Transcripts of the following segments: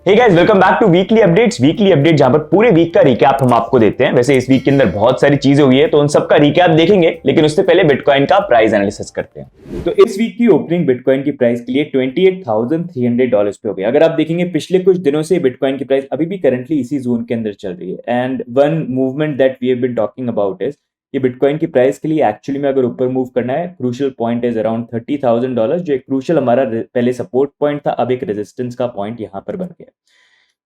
Hey guys, welcome back to weekly update जहां पर पूरे वीक का रिकैप हम आपको देते हैं। वैसे इस वीक के अंदर बहुत सारी चीजें हुई है तो उन सब का रिकैप देखेंगे, लेकिन उससे पहले बिटकॉइन का प्राइस एनालिसिस करते हैं। तो इस वीक की ओपनिंग बिटकॉइन की प्राइस के लिए $28,300 पे हो गई। अगर आप देखेंगे पिछले कुछ दिनों से बिटकॉइन की प्राइस अभी भी करंटली इसी जोन के अंदर चल रही है। And one movement that we have been talking about is कि बिटकॉइन की प्राइस के लिए एक्चुअली में अगर ऊपर मूव करना है, क्रूशियल पॉइंट इज अराउंड $30,000, जो एक क्रूशियल हमारा पहले सपोर्ट पॉइंट था, अब एक रेजिस्टेंस का पॉइंट यहां पर बन गया।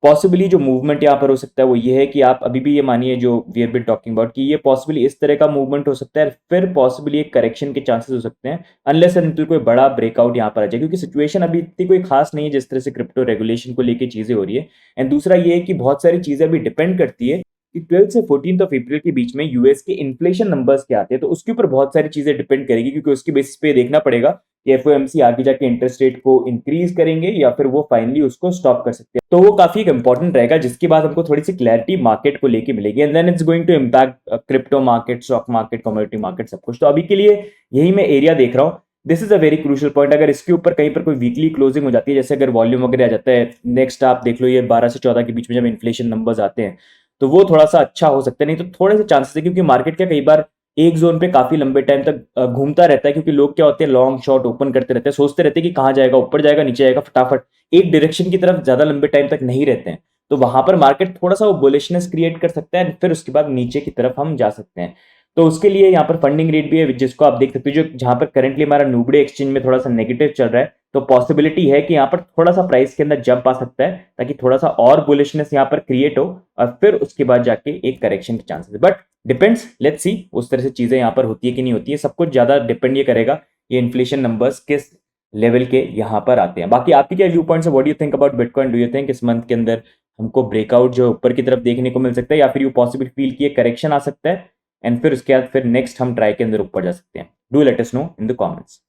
पॉसिबली जो मूवमेंट यहाँ पर हो सकता है वो ये है कि आप अभी भी ये मानिए जो we have been talking about कि ये पॉसिबली इस तरह का मूवमेंट हो सकता है, फिर पॉसिबली एक करेक्शन के चांसेस हो सकते हैं अनलेस एंड अनटिल कोई बड़ा ब्रेकआउट यहाँ पर आ जाए, क्योंकि सिचुएशन अभी इतनी कोई खास नहीं है जिस तरह से क्रिप्टो रेगुलेशन को लेकर चीजें हो रही है। एंड दूसरा ये है कि बहुत सारी चीजें अभी डिपेंड करती है कि 12 से 14 अप्रैल के बीच में यूएस के इन्फ्लेशन नंबर्स क्या आते हैं, तो उसके ऊपर बहुत सारी चीजें डिपेंड करेगी, क्योंकि उसके बेसिस पे देखना पड़ेगा कि एफओएमसी आगे जाके इंटरेस्ट रेट को इंक्रीज करेंगे या फिर वो फाइनली उसको स्टॉप कर सकते हैं। तो वो काफी एक इंपॉर्टेंट रहेगा, जिसके बाद हमको थोड़ी सी क्लैरिटी मार्केट को लेके मिलेगी। And then it's going to impact crypto market, stock market, commodity market, सब कुछ। तो अभी के लिए यही मैं एरिया देख रहा हूँ। This is a very crucial point. अगर इसके ऊपर कहीं पर कोई वीकली क्लोजिंग हो जाती है, जैसे अगर वॉल्यूम वगैरह आ जाता है, नेक्स्ट आप देख लो ये 12 से 14 के बीच में जब इन्फ्लेशन नंबर्स आते हैं, तो वो थोड़ा सा अच्छा हो सकता है। नहीं तो थोड़े से चांसेस है, क्योंकि मार्केट क्या कई बार एक जोन पे काफी लंबे टाइम तक घूमता रहता है, क्योंकि लोग क्या होते हैं लॉन्ग शॉर्ट ओपन करते रहते हैं, सोचते रहते हैं कि कहाँ जाएगा, ऊपर जाएगा, नीचे जाएगा, फटाफट एक डायरेक्शन की तरफ ज्यादा लंबे टाइम तक नहीं रहते हैं। तो वहां पर मार्केट थोड़ा सा वो बुलिशनेस क्रिएट कर सकता है, फिर उसके बाद नीचे की तरफ हम जा सकते हैं। तो उसके लिए यहाँ पर फंडिंग रेट भी है, जिसको आप देख सकते हो, जो जहां पर करंटली हमारा न्यूबडे एक्सचेंज में थोड़ा सा नेगेटिव चल रहा है, तो पॉसिबिलिटी है कि यहाँ पर थोड़ा सा प्राइस के अंदर जंप आ सकता है, ताकि थोड़ा सा और बुलिशनेस यहाँ पर क्रिएट हो और फिर उसके बाद जाके एक करेक्शन के चांसेस है। बट डिपेंड्स, लेट्स सी उस तरह से चीजें यहाँ पर होती है कि नहीं होती है। सब कुछ ज्यादा डिपेंड ये करेगा ये इन्फ्लेशन नंबर्स किस लेवल के यहाँ पर आते हैं। बाकी आपकी क्या व्यू पॉइंट्स है? What do you think about bitcoin? Do you think इस मंथ के अंदर हमको ब्रेकआउट जो ऊपर की तरफ देखने को मिल सकता है, या फिर यू पॉसिबल फील कि करेक्शन आ सकता है एंड फिर उसके बाद फिर नेक्स्ट हम ट्राई के अंदर ऊपर जा सकते हैं? Do let us know in the comments.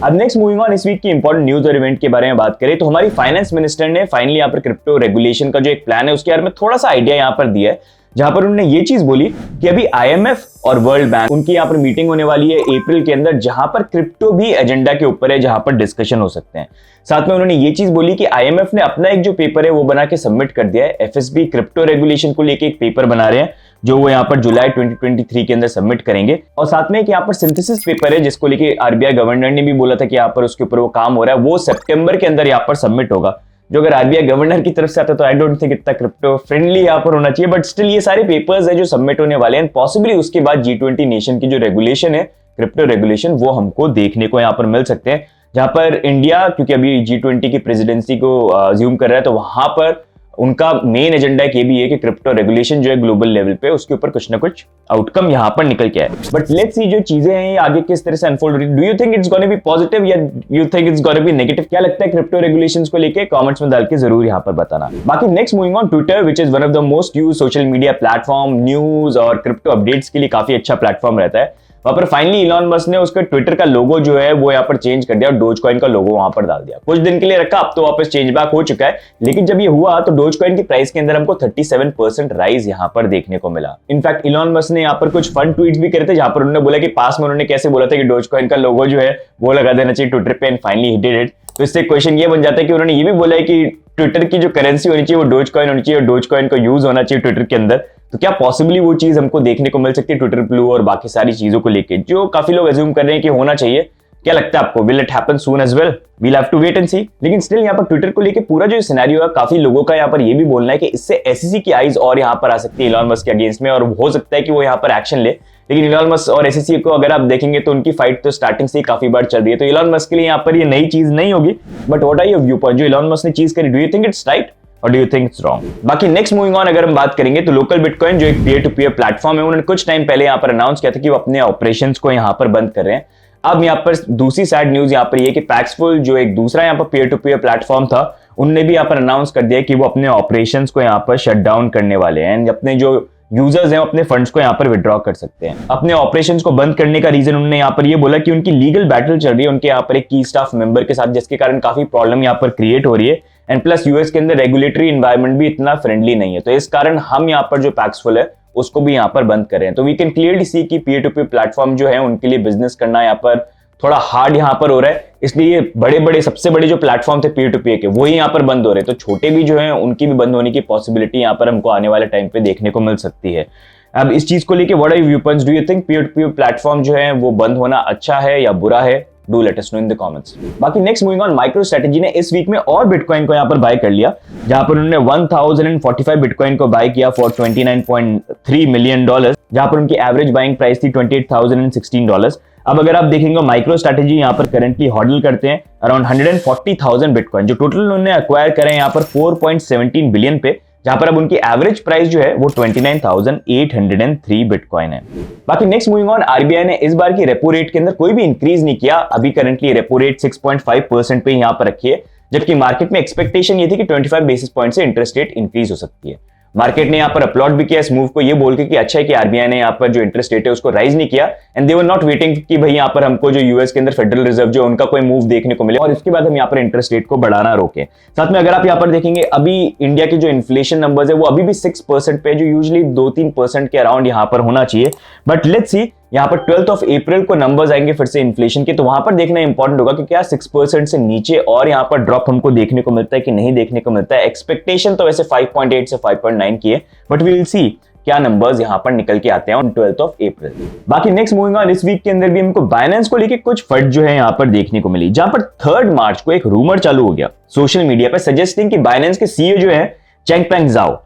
अब नेक्स्ट मूविंग ऑन, इस वीक की इंपॉर्टेंट न्यूज और इवेंट के बारे में बात करें तो हमारी फाइनेंस मिनिस्टर ने फाइनली यहाँ पर क्रिप्टो रेगुलेशन का जो एक प्लान है उसके बारे में थोड़ा सा आइडिया यहाँ पर दिया है, जहां पर उन्होंने ये चीज बोली कि अभी आईएमएफ और वर्ल्ड बैंक उनकी यहाँ पर मीटिंग होने वाली है अप्रैल के अंदर, जहां पर क्रिप्टो भी एजेंडा के ऊपर है, जहां पर डिस्कशन हो सकते हैं। साथ में उन्होंने ये चीज बोली कि आईएमएफ ने अपना एक जो पेपर है वो बना के सबमिट कर दिया है। एफएसबी क्रिप्टो रेगुलेशन को लेके एक पेपर बना रहे हैं जो वो यहाँ पर जुलाई 2023 के अंदर सबमिट करेंगे। और साथ में एक यहाँ पर सिंथेसिस पेपर है जिसको लेके आरबीआई गवर्नर ने भी बोला था कि यहाँ पर उसके ऊपर वो काम हो रहा है, वो सितंबर के अंदर यहाँ पर सबमिट होगा। जो अगर आरबीआई गवर्नर की तरफ से आता है तो आई डोंट थिंक इतना क्रिप्टो फ्रेंडली यहाँ पर होना चाहिए, बट स्टिल ये सारे पेपर्स है जो सबमिट होने वाले हैं। पॉसिबली उसके बाद G20 नेशन की जो रेगुलेशन है क्रिप्टो रेगुलेशन वो हमको देखने को यहाँ पर मिल सकते हैं, जहां पर इंडिया क्योंकि अभी G20 की प्रेसिडेंसी को अज्यूम कर रहा है, तो वहां पर उनका मेन एजेंडा ये भी है कि क्रिप्टो रेगुलेशन जो है ग्लोबल लेवल पे उसके ऊपर कुछ ना कुछ आउटकम यहां पर निकल के आए। बट लेट्स सी जो चीजें हैं ये आगे किस तरह से अनफोल्ड हो रही है। Do you think it's gonna be positive या you think it's gonna be negative? क्या लगता है क्रिप्टो रेगुलेशंस को लेके? कमेंट्स में डाल के जरूर यहां पर बताना। बाकी next moving on, Twitter which is one of the most used social media platform, news और क्रिप्टो अपडेट्स के लिए काफी अच्छा प्लेटफॉर्म रहता है। वहां पर फाइनली इलॉन मस्क ने उसका ट्विटर का लोगो जो है वो यहाँ पर चेंज कर दिया और डोजकॉइन का लोगो वहां पर डाल दिया। कुछ दिन के लिए रखा, अब तो वापस चेंज बैक हो चुका है। लेकिन जब ये हुआ तो डोजकॉइन की प्राइस के अंदर हमको 37% राइज यहाँ पर देखने को मिला। इनफैक्ट इलॉन मस्क ने यहाँ पर कुछ फन ट्वीट्स भी करे थे, जहां पर उन्होंने बोला कि पास में उन्होंने कैसे बोला था कि डोजकॉइन का लोगो जो है वो लगा देना चाहिए ट्विटर पे, and finally he did it. तो इससे क्वेश्चन ये बन जाता है कि उन्होंने ये भी बोला है कि ट्विटर की जो करेंसी होनी चाहिए वो डोजकॉइन होनी चाहिए और डोजकॉइन का यूज होना चाहिए ट्विटर के अंदर। तो क्या पॉसिबली वो चीज हमको देखने को मिल सकती है ट्विटर ब्लू और बाकी सारी चीजों को लेके, जो काफी लोग अज्यूम कर रहे हैं कि होना चाहिए? क्या लगता है आपको? Will it happen soon as well? We'll have to wait and see. लेकिन स्टिल यहाँ पर ट्विटर को लेके पूरा जो सिनेरियो है, काफी लोगों का यहाँ पर ये भी बोलना है कि इससे एसईसी की आइज और यहाँ पर आ सकती है इलॉन मस्क के अगेंस्ट में, और हो सकता है कि वो यहाँ पर एक्शन ले। लेकिन इलॉन मस्क और एसईसी को अगर आप देखेंगे तो उनकी फाइट तो स्टार्टिंग से ही काफी बार चल रही है, तो इलॉन मस्क के लिए यहाँ पर ये नई चीज नहीं होगी। But what are your view point? जो इलॉन मस्क ने चीज करी, do you think it's right और do you think it's wrong? बाकी नेक्स्ट मूविंग ऑन अगर हम बात करेंगे तो लोकल बिटकॉइन जो एक पीयर टू पीयर प्लेटफॉर्म है, उन्होंने कुछ टाइम पहले यहाँ पर अनाउंस किया था कि वो अपने ऑपरेशंस को यहाँ पर बंद कर रहे हैं। अब यहाँ पर दूसरी साइड न्यूज यहाँ पर ये कि पैक्सफुल जो एक दूसरा यहाँ पर पीयर टू पीयर प्लेटफॉर्म था, उनने भी यहाँ पर अनाउंस कर दिया कि वो अपने ऑपरेशंस को यहाँ पर शट डाउन करने वाले हैं एंड अपने जो यूजर्स हैं अपने फंड्स को यहाँ पर विड्रॉ कर सकते हैं। अपने ऑपरेशंस को बंद करने का रीजन उन्होंने यहाँ पर ये बोला कि उनकी लीगल बैटल चल रही है उनके यहाँ पर एक की स्टाफ मेंबर के साथ, जिसके कारण काफी प्रॉब्लम यहाँ पर क्रिएट हो रही है। एंड प्लस यूएस के अंदर रेगुलेटरी एनवायरनमेंट भी इतना फ्रेंडली नहीं है, तो इस कारण हम यहाँ पर जो पैक्सफुल है उसको भी यहाँ पर बंद कर रहे हैं। तो वी कैन क्लियरली सी कि पीयर टू पीयर प्लेटफॉर्म जो है उनके लिए बिजनेस करना यहाँ पर थोड़ा हार्ड यहाँ पर हो रहा है, इसलिए बड़े बड़े सबसे बड़े जो प्लेटफॉर्म थे पीयर टू पीयर के, वही यहाँ पर बंद हो रहे हैं। तो छोटे भी जो हैं उनकी भी बंद होने की पॉसिबिलिटी यहाँ पर हमको आने वाले टाइम पे देखने को मिल सकती है। अब इस चीज को लेके what are your view points? Do you think peer to peer platform जो है वो बंद होना अच्छा है या बुरा है? Do let us know in the comments. बाकी नेक्स्ट मूविंग ऑन, MicroStrategy ने इस वीक में और बिटकॉइन को यहाँ पर बाय कर लिया, जहां पर उन्होंने 1045 बिटकॉइन को बाय किया फॉर $29.3 मिलियन, जहां पर उनकी एवरेज बाइंग प्राइस थी $28,016। अब अगर आप देखेंगे MicroStrategy यहाँ पर करंटली हॉडल करते हैं अराउंड 140,000 बिटकॉइन, जो टोटल उन्होंने एक्वायर करे हैं यहाँ पर 4.17 बिलियन पे, जहां पर अब उनकी एवरेज प्राइस जो है वो 29,803 बिटकॉइन है। बाकी नेक्स्ट मूविंग ऑन, आरबीआई ने इस बार की रेपो रेट के अंदर कोई भी इंक्रीज नहीं किया। अभी करंटली रेपो रेट 6.5% पे यहां पर रखी है, जबकि मार्केट में एक्सपेक्टेशन ये थी कि 25 बेसिस पॉइंट से इंटरेस्ट रेट इंक्रीज हो सकती है। मार्केट ने यहाँ पर अपलॉड भी किया इस मूव को, ये बोल के कि अच्छा है कि आरबीआई ने यहाँ पर जो इंटरेस्ट रेट है उसको राइज नहीं किया, and they were not waiting कि भाई यहाँ पर हमको जो यूएस के अंदर फेडरल रिजर्व जो उनका कोई मूव देखने को मिले और इसके बाद हम यहाँ पर इंटरेस्ट रेट को बढ़ाना रोके। साथ में अगर आप यहाँ पर देखेंगे अभी इंडिया के जो इन्फ्लेशन नंबर्स है वो अभी भी 6% पे, जो यूजुअली 2-3% के अराउंड यहाँ पर होना चाहिए। बट लेट्स सी यहाँ पर 12 अप्रैल को नंबर्स आएंगे फिर से इन्फ्लेशन के, तो वहां पर देखना इंपॉर्टेंट होगा कि क्या 6% से नीचे और यहाँ पर ड्रॉप हमको देखने को मिलता है कि नहीं देखने को मिलता है। एक्सपेक्टेशन तो वैसे 5.8 से 5.9 की है, बट वी विल सी क्या नंबर्स यहाँ पर निकल के आते हैं ऑन 12 अप्रैल। बाकी नेक्स्ट मूविंग ऑन, इस वीक के अंदर भी हमको बाइनेंस को लेके कुछ फट जो है यहाँ पर देखने को मिली, जहां पर 3 मार्च को एक रूमर चालू हो गया सोशल मीडिया पर सजेस्टिंग कि बाइनेंस के सीईओ जो है चेंगपेंग ज़ाओ,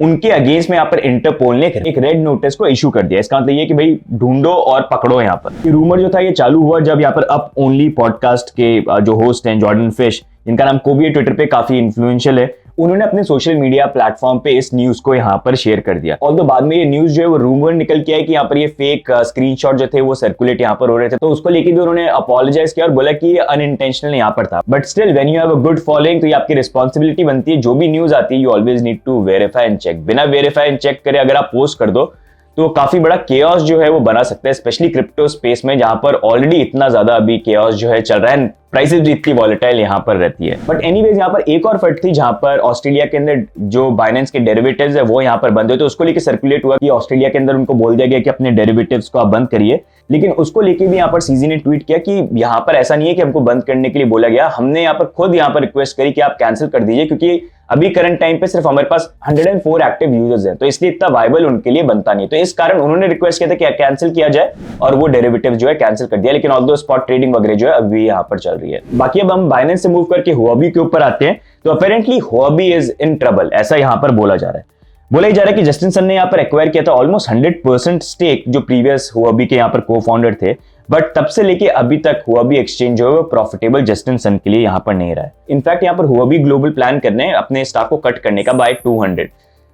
उनके अगेंस्ट में यहाँ पर इंटरपोल ने एक रेड नोटिस को इशू कर दिया। इसका मतलब ये कि भाई ढूंढो और पकड़ो। यहाँ पर ये रूमर जो था ये चालू हुआ जब यहाँ पर अप ओनली पॉडकास्ट के जो होस्ट हैं जॉर्डन फिश, जिनका नाम कोबी है, ट्विटर पे काफी इन्फ्लुएंशियल है, उन्होंने अपने सोशल मीडिया प्लेटफॉर्म पे इस न्यूज को यहाँ पर शेयर कर दिया। और तो बाद में ये न्यूज जो है वो रूमर निकल के आया कि यहाँ पर ये फेक स्क्रीनशॉट जो थे वो सर्कुलेट यहाँ पर हो रहे थे, तो उसको लेके भी उन्होंने अपोलोजाइज किया और बोला कि ये अनइंटेंशनल यहाँ पर था। But still when you have a good following, तो ये आपकी रिस्पॉन्सिबिलिटी बनती है, जो भी न्यूज आती है you always need to verify and check. बिना वेरीफाई एंड चेक करे अगर आप पोस्ट कर दो तो काफी बड़ा केओस जो है वो बना सकता है, स्पेशली क्रिप्टो स्पेस में, जहां पर ऑलरेडी इतना ज्यादा अभी केओस जो है चल रहा है, प्राइसेस भी इतनी वॉलेटाइल यहाँ पर रहती है। बट एनीवेज यहाँ पर एक और फट थी, जहां पर ऑस्ट्रेलिया के अंदर जो बाइनेंस के डेरिवेटिव्स है वो यहाँ पर बंद हुए, तो उसको लेकर सर्कुलेट हुआ कि ऑस्ट्रेलिया के अंदर उनको बोल दिया गया कि अपने डेरिवेटिव्स को आप बंद करिए। लेकिन उसको लेके भी यहाँ पर सीजी ने ट्वीट किया कि यहाँ पर ऐसा नहीं है कि हमको बंद करने के लिए बोला गया, हमने यहाँ पर खुद यहाँ पर रिक्वेस्ट करी कि आप कैंसिल कर दीजिए, क्योंकि अभी करंट टाइम पे सिर्फ हमारे पास 104 एक्टिव यूजर्स हैं, तो इसलिए इतना वायबल उनके लिए बनता नहीं। तो इस कारण उन्होंने रिक्वेस्ट किया था कि कैंसिल किया जाए, और वो डेरिवेटिव जो है कैंसिल कर दिया। लेकिन ऑल्दो स्पॉट ट्रेडिंग वगैरह जो है अभी यहाँ पर चल रही है। बाकी अब हम बाइनेंस से मूव करके हुआबी के ऊपर आते हैं, तो अपेरेंटली हुआबी इज इन ट्रबल, ऐसा यहाँ पर बोला जा रहा है। बोला ही जा रहा है कि जस्टिन सन ने यहाँ पर एक्वायर किया था ऑलमोस्ट 100% स्टेक, जो प्रीवियस हुआबी के यहाँ पर को फाउंडर थे, बट तब से लेके अभी तक हुआबी एक्सचेंज जो है वो प्रॉफिटेबल जस्टिन सन के लिए यहाँ पर नहीं रहा है। इनफैक्ट यहाँ पर हुआबी ग्लोबल प्लान करने हैं अपने स्टॉक को कट करने का बाय 200।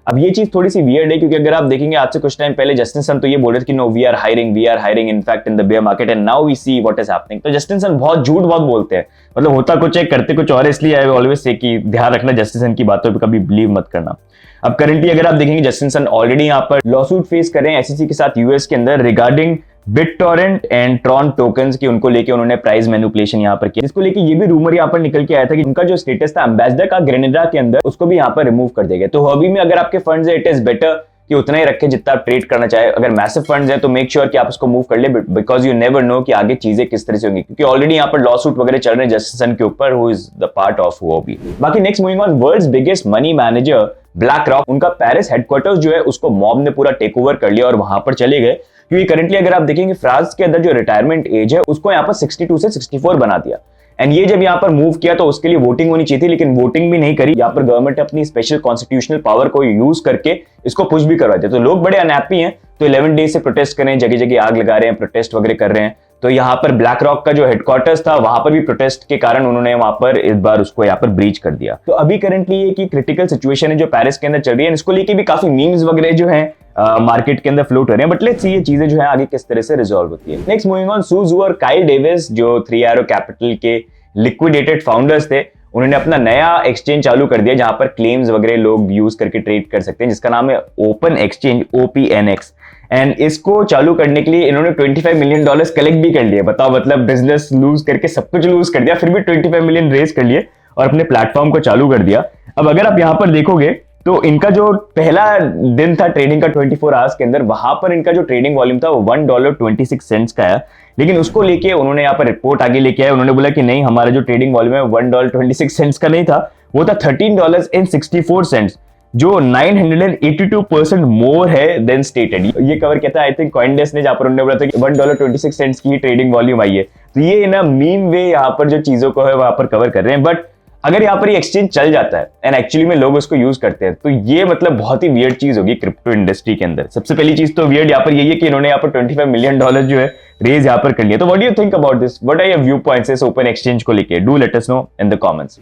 अब ये चीज थोड़ी सी वियर्ड है, क्योंकि अगर आप देखेंगे आज से कुछ टाइम पहले जस्टिन सन तो ये बोल रहे थे कि no we are hiring in fact in the bear market and now we see what is happening. तो जस्टिन सन बहुत झूठ बहुत बोलते हैं, मतलब होता कुछ है करते कुछ और, इसलिए आई ऑलवेज से कि ध्यान रखना जस्टिन सन की बातों पे कभी बिलीव मत करना। अब करंटली अगर आप देखेंगे जस्टिन सन ऑलरेडी यहाँ पर लॉसूट फेस कर रहे हैं एसईसी के साथ यूएस के अंदर regarding BitTorrent and Tron tokens की, उनको लेके उन्होंने प्राइस मैनिपुलेशन यहाँ पर किया, जिसको लेके ये भी रूमर यहाँ पर निकल के आया था कि उनका जो स्टेटस था एम्बेसडर का ग्रेनेडा के अंदर, उसको भी यहाँ पर रिमूव कर दिया गया। तो हुआबी में अगर आपके फंड्स है इट इज बेटर कि उतना ही रखें जितना आप ट्रेड करना चाहे। अगर मैसिव फंड्स हैं तो मेक श्योर कि आप उसको मूव कर ले, बिकॉज यू नेवर नो कि आगे चीजें किस तरह से होंगी, क्योंकि ऑलरेडी यहाँ पर लॉ सूट वगैरह चल रहे हैं जस्टिन सन के ऊपर, who is the part of Huobi. बाकी next moving on, world's biggest money manager BlackRock, उनका पेरिस हेडक्वार्टर्स जो है उसको मॉब ने पूरा टेक ओवर कर लिया और वहां पर चले गए, क्योंकि करंटली अगर आप देखेंगे फ्रांस के अंदर जो रिटायरमेंट एज है उसको यहाँ पर 62 से 64 बना दिया। एंड ये जब यहाँ पर मूव किया तो उसके लिए वोटिंग होनी चाहिए थी, लेकिन वोटिंग भी नहीं करी। यहाँ पर गवर्नमेंट अपनी स्पेशल कॉन्स्टिट्यूशनल पावर को यूज करके इसको पुश भी करवा दिया। तो लोग बड़े अनहैप्पी हैं, तो 11 डेज से प्रोटेस्ट कर रहे हैं, जगह जगह आग लगा रहे हैं, प्रोटेस्ट वगैरह कर रहे हैं। तो यहाँ पर ब्लैक रॉक का जो हेडक्वार्टर्स था वहां पर भी प्रोटेस्ट के कारण उन्होंने वहां पर इस बार उसको यहाँ पर ब्रीच कर दिया। तो अभी करंटली ये की क्रिटिकल सिचुएशन है जो पेरिस के अंदर चल रही है, इसको लेके भी काफी मीम्स वगैरह जो है मार्केट के अंदर फ्लोट हो रहे हैं, बट लेट्स सी ये चीजें जो है आगे किस तरह से रिजॉल्व होती है। नेक्स्ट मूविंग ऑन, सू जू और काइल डेविस जो 3 Arrow कैपिटल के लिक्विडेटेड फाउंडर्स थे, उन्होंने अपना नया एक्सचेंज चालू कर दिया जहां पर क्लेम्स वगैरह लोग यूज करके ट्रेड कर सकते हैं, जिसका नाम है ओपन एक्सचेंज OPNX। एंड इसको चालू करने के लिए इन्होंने $25 मिलियन कलेक्ट भी कर लिए। बताओ, मतलब बिजनेस लूज करके सब कुछ लूज कर दिया, फिर भी 25 मिलियन रेज कर लिए और अपने प्लेटफॉर्म को चालू कर दिया। अब अगर आप यहाँ पर देखोगे तो इनका जो पहला दिन था ट्रेडिंग का 24 आवर्स के अंदर, वहां पर इनका जो ट्रेडिंग वॉल्यूम था वो $1.26 का है। लेकिन उसको लेके उन्होंने यहाँ पर रिपोर्ट आगे लेके आए, उन्होंने बोला कि नहीं, हमारा जो ट्रेडिंग वॉल्यूम है $1.26 का नहीं था, वो था $13.64, जो 982% मोर है देन स्टेटेड। ये कवर कहता है आई थिंक कॉइनडेस्क ने, जहां पर उन्होंने बोला था कि $1.26 की ट्रेडिंग वॉल्यूम आई है। तो ये इन मीम वे यहाँ पर जो चीजों को है वहां पर कवर कर रहे हैं। बट अगर यहाँ पर ये एक्सचेंज चल जाता है एंड एक्चुअली में लोग उसको यूज करते हैं, तो ये मतलब बहुत ही वियर्ड चीज होगी क्रिप्टो इंडस्ट्री के अंदर। सबसे पहली चीज तो वियर्ड यहाँ पर यही है कि इन्होंने यहाँ पर $25 मिलियन जो है रेज यहाँ पर कर लिया। तो what do you think about this? What are your view points इस ओपन एक्सचेंज को लेके? Do let us know in the comments.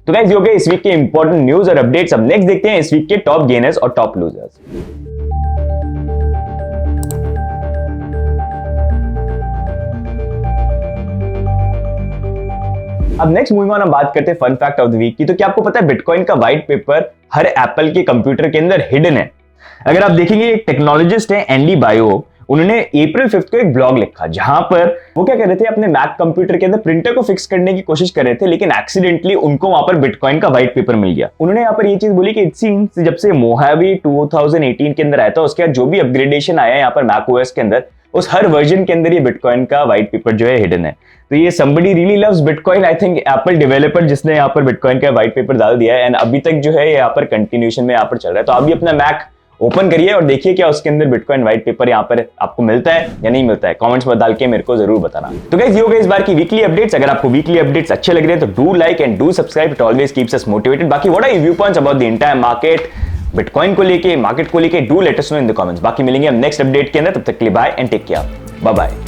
तो गाइस, ये हो गए इस वीक के इंपॉर्टेंट न्यूज और अपडेट्स। अब नेक्स्ट देखते हैं इस वीक के टॉप गेनर्स और टॉप लूजर्स। अब नेक्स्ट मूविंग ऑन, हम बात करते हैं fun fact of the week की। तो क्या आपको पता है बिटकॉइन का व्हाइट पेपर हर एप्पल के कंप्यूटर के अंदर हिडन है? अगर आप देखेंगे, एक टेक्नोलॉजिस्ट है एंडी बायो, उन्होंने अप्रैल 5 को एक ब्लॉग लिखा जहां पर वो क्या कर रहे थे, अपने मैक कंप्यूटर के अंदर प्रिंटर को फिक्स करने की कोशिश कर रहे थे, लेकिन एक्सीडेंटली उनको वहां पर बिटकॉइन का व्हाइट पेपर मिल गया। उन्होंने यहाँ पर ये चीज बोली कि इट सीम्स जब से मोहावी 2018 के अंदर आया था, उसके बाद जो भी अपग्रेडेशन आया यहाँ पर मैक ओएस के अंदर, उस हर वर्जन के अंदर ये बिटकॉइन का व्हाइट पेपर जो है हिडन है। तो ये somebody really loves Bitcoin, I think Apple developer जिसने यहाँ पर बिटकॉइन का व्हाइट पेपर डाल दिया है एंड अभी तक जो है यहाँ पर कंटिन्यूएशन में यहाँ पर चल रहा है। तो अभी अपना मैक ओपन करिए और देखिए क्या उसके अंदर बिटकॉइन व्हाइट पेपर यहाँ पर आपको मिलता है या नहीं मिलता है। कमेंट्स में डाल के मेरे को जरूर बताना। तो गाइस, ये हो गए इस बार की वीकली अपडेट्स। अगर आपको वीकली अपडेट्स अच्छे लग रहे हैं तो do like and do subscribe, it always keeps us motivated. बाकी what are your view points about the entire market, bitcoin को लेके, मार्केट को लेके? Do let us know in the comments. बाकी मिलेंगे हम नेक्स्ट अपडेट के अंदर, तब तक के लिए bye and take care, bye bye.